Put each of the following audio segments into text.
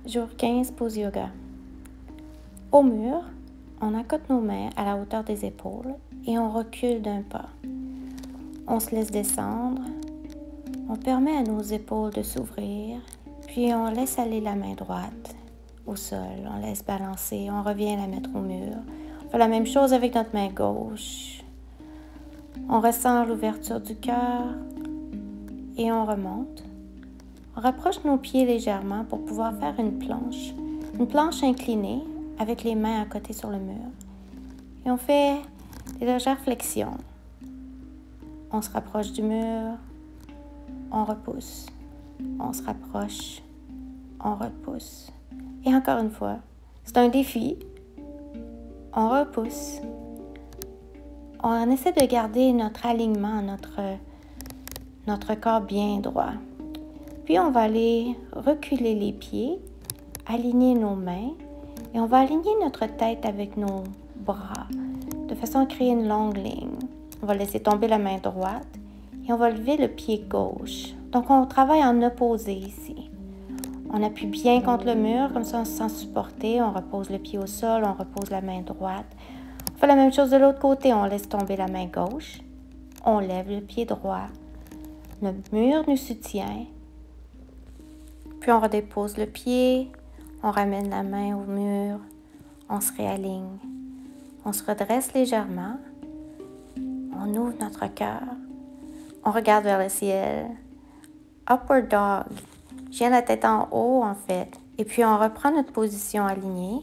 Jour 15, pause yoga. Au mur, on accote nos mains à la hauteur des épaules et on recule d'un pas. On se laisse descendre, on permet à nos épaules de s'ouvrir, puis on laisse aller la main droite au sol, on laisse balancer, on revient la mettre au mur. On fait la même chose avec notre main gauche. On ressent l'ouverture du cœur et on remonte. On rapproche nos pieds légèrement pour pouvoir faire une planche inclinée avec les mains à côté sur le mur. Et on fait des légères flexions. On se rapproche du mur, on repousse, on se rapproche, on repousse. Et encore une fois, c'est un défi. On repousse. On essaie de garder notre alignement, notre corps bien droit. Puis on va aller reculer les pieds, aligner nos mains et on va aligner notre tête avec nos bras de façon à créer une longue ligne. On va laisser tomber la main droite et on va lever le pied gauche. Donc on travaille en opposé ici. On appuie bien contre le mur, comme ça on se sent supporté. On repose le pied au sol, on repose la main droite. On fait la même chose de l'autre côté. On laisse tomber la main gauche. On lève le pied droit. Le mur nous soutient. Puis on redépose le pied. On ramène la main au mur. On se réaligne. On se redresse légèrement. On ouvre notre cœur. On regarde vers le ciel. Upward Dog. Je viens la tête en haut, en fait. Et puis, on reprend notre position alignée.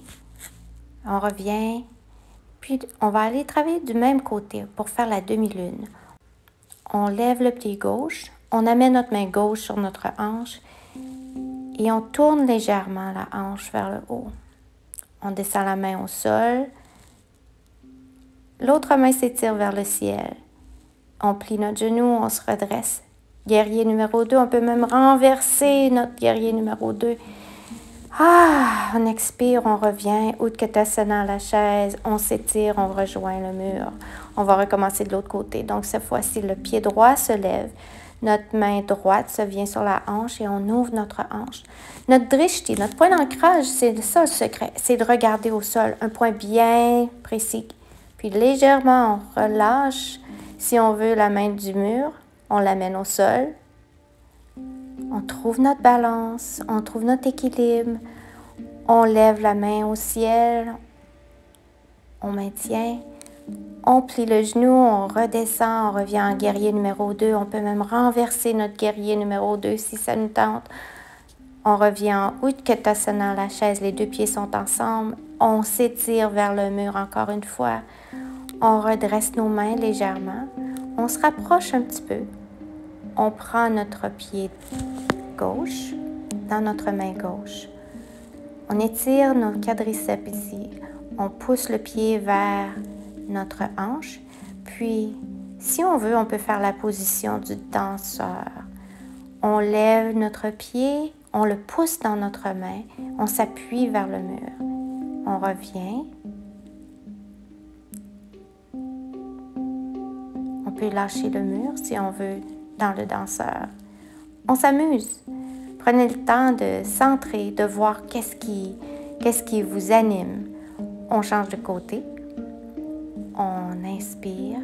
On revient. Puis, on va aller travailler du même côté pour faire la demi-lune. On lève le pied gauche. On amène notre main gauche sur notre hanche. Et on tourne légèrement la hanche vers le haut. On descend la main au sol. L'autre main s'étire vers le ciel. On plie notre genou, on se redresse. Guerrier numéro 2, on peut même renverser notre guerrier numéro 2. On expire, on revient. Utkatasana à la chaise, on s'étire, on rejoint le mur. On va recommencer de l'autre côté. Donc cette fois-ci, le pied droit se lève. Notre main droite se vient sur la hanche et on ouvre notre hanche. Notre drishti, notre point d'ancrage, c'est ça le secret. C'est de regarder au sol, un point bien précis. Puis légèrement, on relâche, si on veut, la main du mur. On l'amène au sol. On trouve notre balance, on trouve notre équilibre. On lève la main au ciel. On maintient. On plie le genou, on redescend, on revient en guerrier numéro 2. On peut même renverser notre guerrier numéro 2 si ça nous tente. On revient en Utkatasana, la chaise, les deux pieds sont ensemble. On s'étire vers le mur encore une fois. On redresse nos mains légèrement. On se rapproche un petit peu. On prend notre pied gauche dans notre main gauche. On étire nos quadriceps ici. On pousse le pied vers notre hanche. Puis, si on veut, on peut faire la position du danseur. On lève notre pied, on le pousse dans notre main. On s'appuie vers le mur. On revient. On peut lâcher le mur si on veut dans le danseur. On s'amuse. Prenez le temps de centrer, de voir qu'est-ce qui vous anime. On change de côté. On inspire.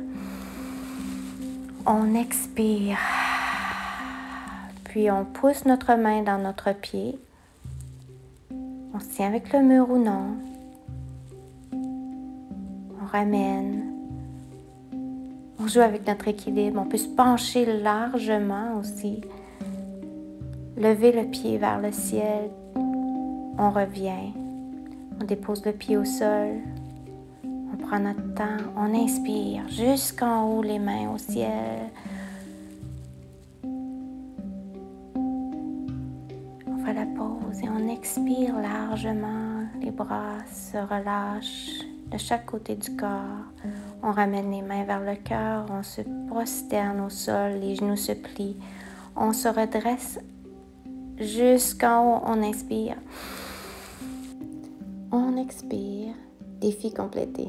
On expire. Puis on pousse notre main dans notre pied. On se tient avec le mur ou non. On ramène. On joue avec notre équilibre. On peut se pencher largement aussi. Lever le pied vers le ciel. On revient. On dépose le pied au sol. On prend notre temps. On inspire jusqu'en haut, les mains au ciel. On fait la pause et on expire largement. Les bras se relâchent de chaque côté du corps. On ramène les mains vers le cœur, on se prosterne au sol, les genoux se plient. On se redresse jusqu'en haut, on inspire. On expire, défi complété.